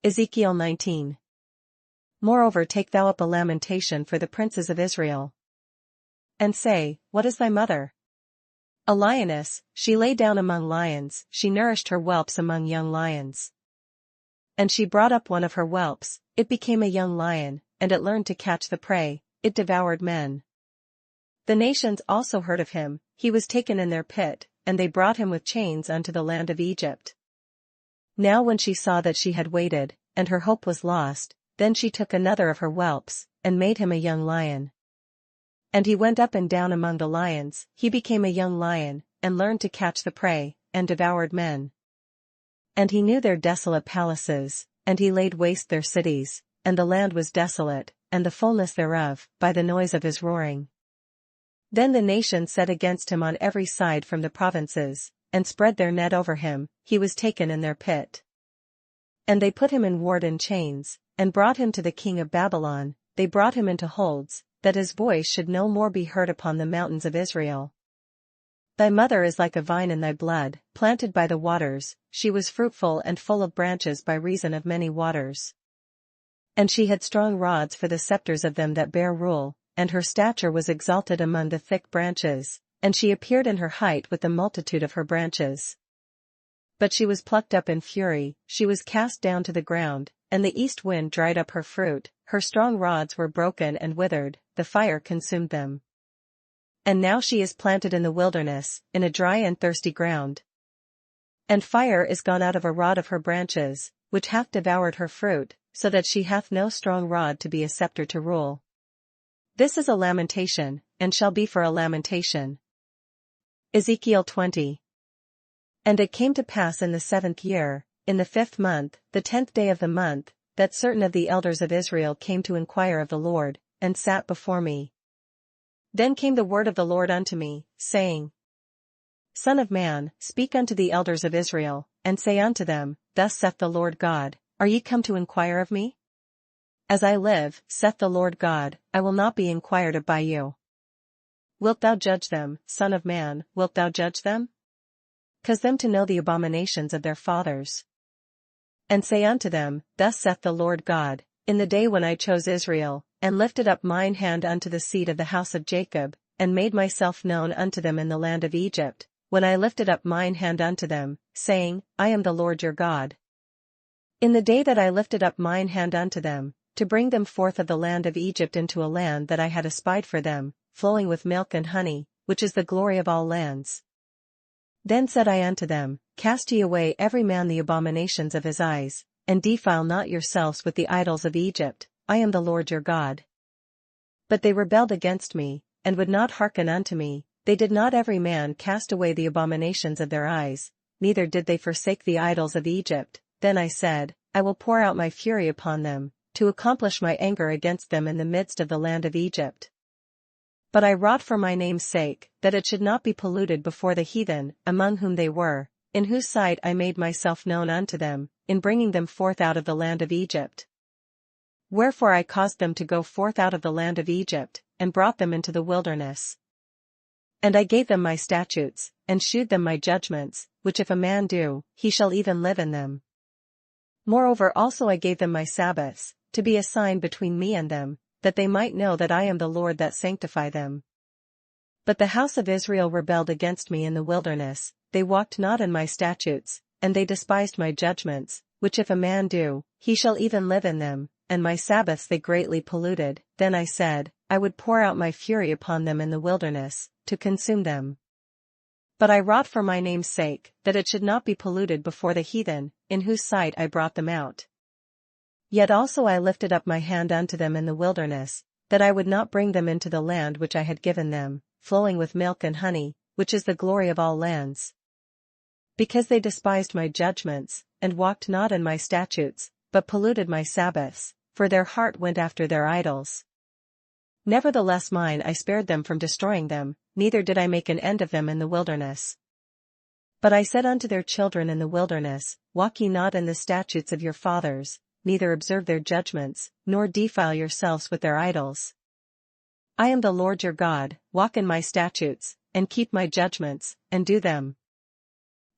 Ezekiel19. Moreover take thou up a lamentation for the princes of Israel. And say, What is thy mother? A lioness, she lay down among lions, she nourished her whelps among young lions. And she brought up one of her whelps, it became a young lion, and it learned to catch the prey, it devoured men. The nations also heard of him, he was taken in their pit, and they brought him with chains unto the land of Egypt. Now when she saw that she had waited, and her hope was lost, then she took another of her whelps, and made him a young lion. And he went up and down among the lions, he became a young lion, and learned to catch the prey, and devoured men. And he knew their desolate palaces, and he laid waste their cities, and the land was desolate, and the fullness thereof, by the noise of his roaring. Then the nations set against him on every side from the provinces, and spread their net over him, he was taken in their pit. And they put him in ward and chains, and brought him to the king of Babylon, they brought him into holds, that his voice should no more be heard upon the mountains of Israel. Thy mother is like a vine in thy blood, planted by the waters, she was fruitful and full of branches by reason of many waters. And she had strong rods for the scepters of them that bear rule, and her stature was exalted among the thick branches, and she appeared in her height with the multitude of her branches. But she was plucked up in fury, she was cast down to the ground, and the east wind dried up her fruit, her strong rods were broken and withered, the fire consumed them. And now she is planted in the wilderness, in a dry and thirsty ground. And fire is gone out of a rod of her branches, which hath devoured her fruit, so that she hath no strong rod to be a scepter to rule. This is a lamentation, and shall be for a lamentation. Ezekiel20. And it came to pass in the 7th year, in the 5th month, the 10th day of the month, that certain of the elders of Israel came to inquire of the Lord, and sat before me. Then came the word of the Lord unto me, saying, Son of man, speak unto the elders of Israel, and say unto them, Thus saith the Lord God, Are ye come to inquire of me? As I live, saith the Lord God, I will not be inquired of by you. Wilt thou judge them, Son of man, wilt thou judge them? Cause them to know the abominations of their fathers. And say unto them, Thus saith the Lord God, In the day when I chose Israel, and lifted up mine hand unto the seed of the house of Jacob, and made myself known unto them in the land of Egypt, when I lifted up mine hand unto them, saying, I am the Lord your God. In the day that I lifted up mine hand unto them, to bring them forth of the land of Egypt into a land that I had espied for them, flowing with milk and honey, which is the glory of all lands. Then said I unto them, Cast ye away every man the abominations of his eyes, and defile not yourselves with the idols of Egypt, I am the Lord your God. But they rebelled against me, and would not hearken unto me, they did not every man cast away the abominations of their eyes, neither did they forsake the idols of Egypt. Then I said, I will pour out my fury upon them, to accomplish my anger against them in the midst of the land of Egypt. But I wrought for my name's sake, that it should not be polluted before the heathen, among whom they were, in whose sight I made myself known unto them, in bringing them forth out of the land of Egypt. Wherefore I caused them to go forth out of the land of Egypt, and brought them into the wilderness. And I gave them my statutes, and shewed them my judgments, which if a man do, he shall even live in them. Moreover also I gave them my Sabbaths, to be a sign between me and them, that they might know that I am the Lord that sanctify them. But the house of Israel rebelled against me in the wilderness, they walked not in my statutes, and they despised my judgments, which if a man do, he shall even live in them, and my Sabbaths they greatly polluted. Then I said, I would pour out my fury upon them in the wilderness, to consume them. But I wrought for my name's sake, that it should not be polluted before the heathen, in whose sight I brought them out. Yet also I lifted up my hand unto them in the wilderness, that I would not bring them into the land which I had given them, flowing with milk and honey, which is the glory of all lands. Because they despised my judgments, and walked not in my statutes, but polluted my Sabbaths, for their heart went after their idols. Nevertheless I spared them from destroying them, neither did I make an end of them in the wilderness. But I said unto their children in the wilderness, Walk ye not in the statutes of your fathers, neither observe their judgments, nor defile yourselves with their idols. I am the Lord your God, walk in my statutes, and keep my judgments, and do them.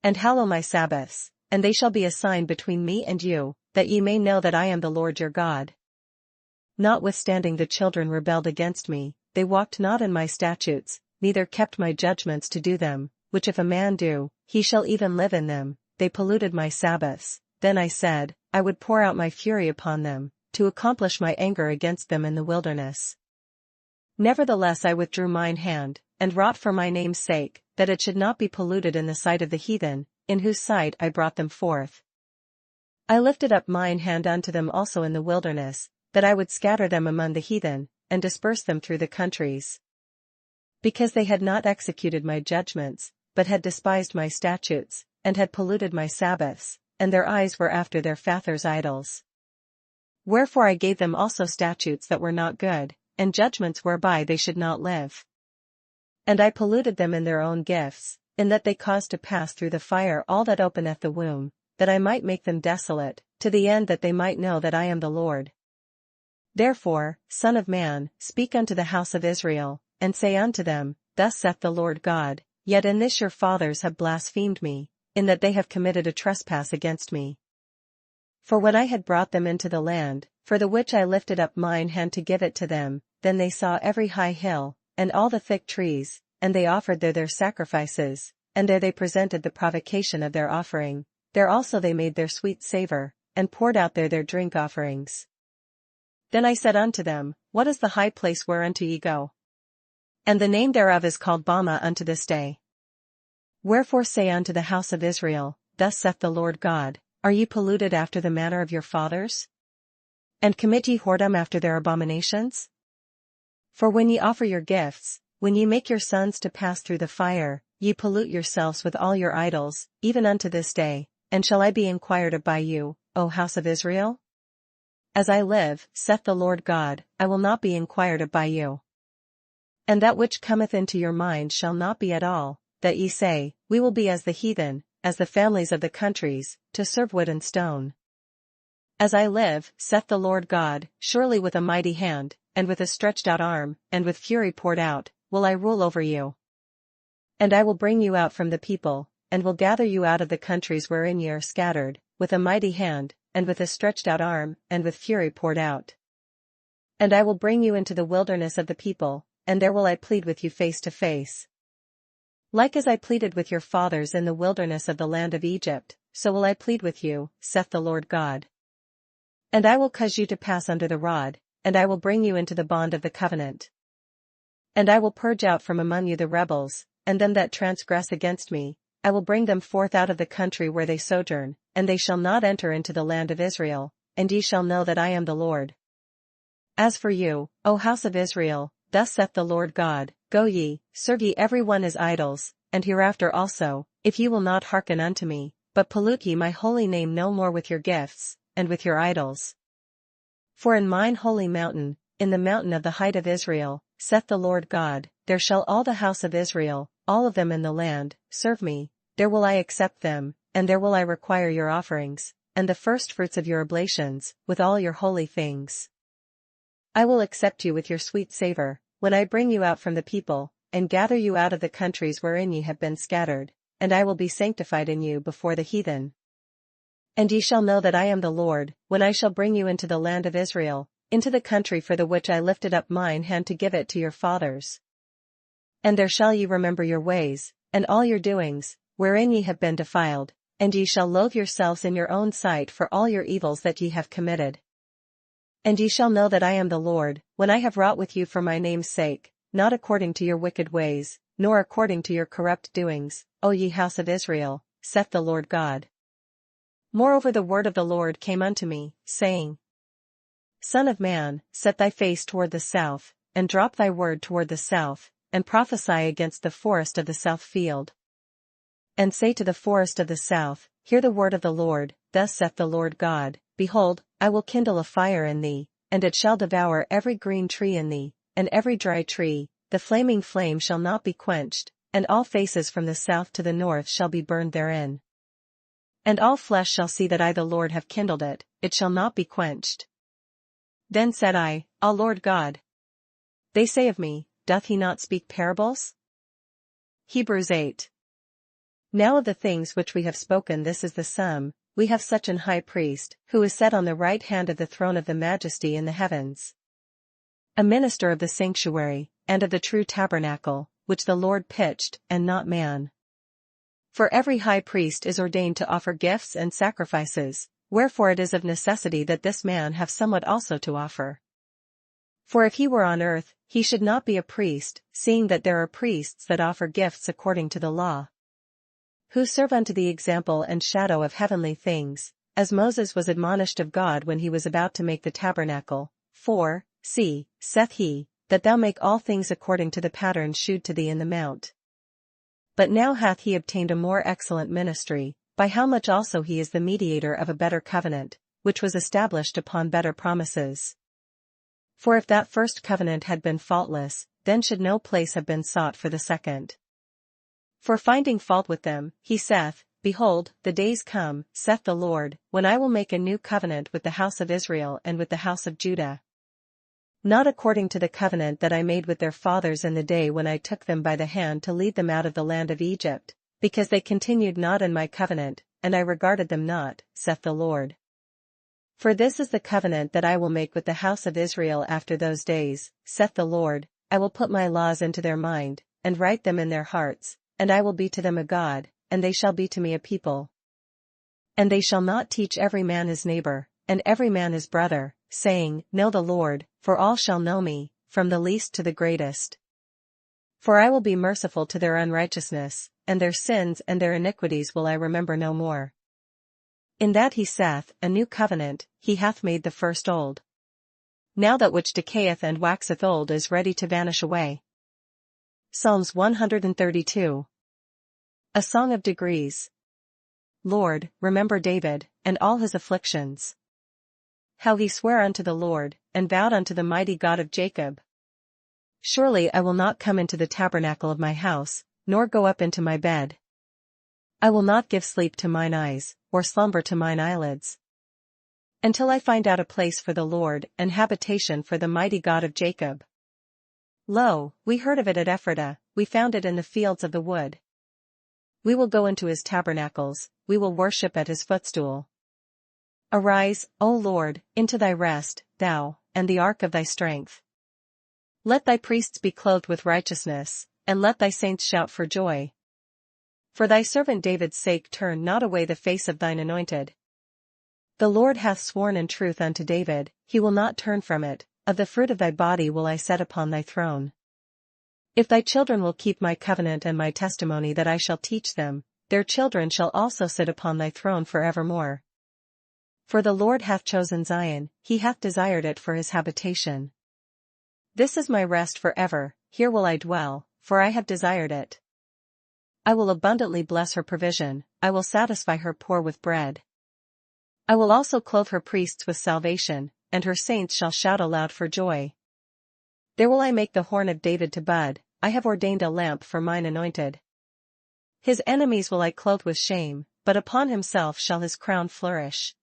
And hallow my Sabbaths, and they shall be a sign between me and you, that ye may know that I am the Lord your God. Notwithstanding the children rebelled against me, they walked not in my statutes, neither kept my judgments to do them, which if a man do, he shall even live in them. They polluted my Sabbaths. Then I said, I would pour out my fury upon them, to accomplish my anger against them in the wilderness. Nevertheless I withdrew mine hand, and wrought for my name's sake, that it should not be polluted in the sight of the heathen, in whose sight I brought them forth. I lifted up mine hand unto them also in the wilderness, that I would scatter them among the heathen, and disperse them through the countries. Because they had not executed my judgments, but had despised my statutes, and had polluted my Sabbaths, and their eyes were after their fathers' idols. Wherefore I gave them also statutes that were not good, and judgments whereby they should not live. And I polluted them in their own gifts, in that they caused to pass through the fire all that openeth the womb, that I might make them desolate, to the end that they might know that I am the Lord. Therefore, Son of man, speak unto the house of Israel, and say unto them, Thus saith the Lord God, Yet in this your fathers have blasphemed me, in that they have committed a trespass against me. For when I had brought them into the land, for the which I lifted up mine hand to give it to them, then they saw every high hill, and all the thick trees, and they offered there their sacrifices, and there they presented the provocation of their offering, there also they made their sweet savor, and poured out there their drink offerings. Then I said unto them, What is the high place whereunto ye go? And the name thereof is called Bama unto this day. Wherefore say unto the house of Israel, Thus saith the Lord God, Are ye polluted after the manner of your fathers? And commit ye whoredom after their abominations? For when ye offer your gifts, when ye make your sons to pass through the fire, ye pollute yourselves with all your idols, even unto this day, and shall I be inquired of by you, O house of Israel? As I live, saith the Lord God, I will not be inquired of by you. And that which cometh into your mind shall not be at all, that ye say, We will be as the heathen, as the families of the countries, to serve wood and stone. As I live, saith the Lord God, surely with a mighty hand, and with a stretched out arm, and with fury poured out, will I rule over you. And I will bring you out from the people, and will gather you out of the countries wherein ye are scattered, with a mighty hand, and with a stretched out arm, and with fury poured out. And I will bring you into the wilderness of the people, and there will I plead with you face to face. Like as I pleaded with your fathers in the wilderness of the land of Egypt, so will I plead with you, saith the Lord God. And I will cause you to pass under the rod, and I will bring you into the bond of the covenant. And I will purge out from among you the rebels, and them that transgress against me, I will bring them forth out of the country where they sojourn, and they shall not enter into the land of Israel, and ye shall know that I am the Lord. As for you, O house of Israel, thus saith the Lord God, Go ye, serve ye every one his idols, and hereafter also, if ye will not hearken unto me, but pollute ye my holy name no more with your gifts, and with your idols. For in mine holy mountain, in the mountain of the height of Israel, saith the Lord God, there shall all the house of Israel, all of them in the land, serve me, there will I accept them, and there will I require your offerings, and the firstfruits of your oblations, with all your holy things. I will accept you with your sweet savor, when I bring you out from the people, and gather you out of the countries wherein ye have been scattered, and I will be sanctified in you before the heathen. And ye shall know that I am the Lord, when I shall bring you into the land of Israel, into the country for the which I lifted up mine hand to give it to your fathers. And there shall ye remember your ways, and all your doings, wherein ye have been defiled, and ye shall loathe yourselves in your own sight for all your evils that ye have committed. And ye shall know that I am the Lord, when I have wrought with you for my name's sake, not according to your wicked ways, nor according to your corrupt doings, O ye house of Israel, saith the Lord God. Moreover the word of the Lord came unto me, saying, Son of man, set thy face toward the south, and drop thy word toward the south, and prophesy against the forest of the south field. And say to the forest of the south, Hear the word of the Lord, thus saith the Lord God, Behold, I will kindle a fire in thee, and it shall devour every green tree in thee, and every dry tree, the flaming flame shall not be quenched, and all faces from the south to the north shall be burned therein. And all flesh shall see that I the Lord have kindled it, it shall not be quenched. Then said I, Ah Lord God. They say of me, Doth he not speak parables? Hebrews 8. Now of the things which we have spoken this is the sum, we have such an high priest, who is set on the right hand of the throne of the majesty in the heavens. A minister of the sanctuary, and of the true tabernacle, which the Lord pitched, and not man. For every high priest is ordained to offer gifts and sacrifices, wherefore it is of necessity that this man have somewhat also to offer. For if he were on earth, he should not be a priest, seeing that there are priests that offer gifts according to the law, who serve unto the example and shadow of heavenly things, as Moses was admonished of God when he was about to make the tabernacle. For, see, saith he, that thou make all things according to the pattern shewed to thee in the mount. But now hath he obtained a more excellent ministry, by how much also he is the mediator of a better covenant, which was established upon better promises. For if that first covenant had been faultless, then should no place have been sought for the second. For finding fault with them, he saith, Behold, the days come, saith the Lord, when I will make a new covenant with the house of Israel and with the house of Judah. Not according to the covenant that I made with their fathers in the day when I took them by the hand to lead them out of the land of Egypt, because they continued not in my covenant, and I regarded them not, saith the Lord. For this is the covenant that I will make with the house of Israel after those days, saith the Lord, I will put my laws into their mind, and write them in their hearts, and I will be to them a God, and they shall be to me a people. And they shall not teach every man his neighbor, and every man his brother, saying, Know the Lord, for all shall know me, from the least to the greatest. For I will be merciful to their unrighteousness, and their sins and their iniquities will I remember no more. In that he saith, A new covenant, he hath made the first old. Now that which decayeth and waxeth old is ready to vanish away. Psalms 132. A Song of Degrees. Lord, remember David, and all his afflictions. How he sware unto the Lord, and vowed unto the mighty God of Jacob. Surely I will not come into the tabernacle of my house, nor go up into my bed. I will not give sleep to mine eyes, or slumber to mine eyelids, until I find out a place for the Lord, and habitation for the mighty God of Jacob. Lo, we heard of it at Ephrata, we found it in the fields of the wood. We will go into his tabernacles, we will worship at his footstool. Arise, O Lord, into thy rest, thou, and the ark of thy strength. Let thy priests be clothed with righteousness, and let thy saints shout for joy. For thy servant David's sake turn not away the face of thine anointed. The Lord hath sworn in truth unto David, he will not turn from it, of the fruit of thy body will I set upon thy throne. If thy children will keep my covenant and my testimony that I shall teach them, their children shall also sit upon thy throne for evermore. For the Lord hath chosen Zion, he hath desired it for his habitation. This is my rest for ever, here will I dwell, for I have desired it. I will abundantly bless her provision, I will satisfy her poor with bread. I will also clothe her priests with salvation, and her saints shall shout aloud for joy. There will I make the horn of David to bud, I have ordained a lamp for mine anointed. His enemies will I clothe with shame, but upon himself shall his crown flourish.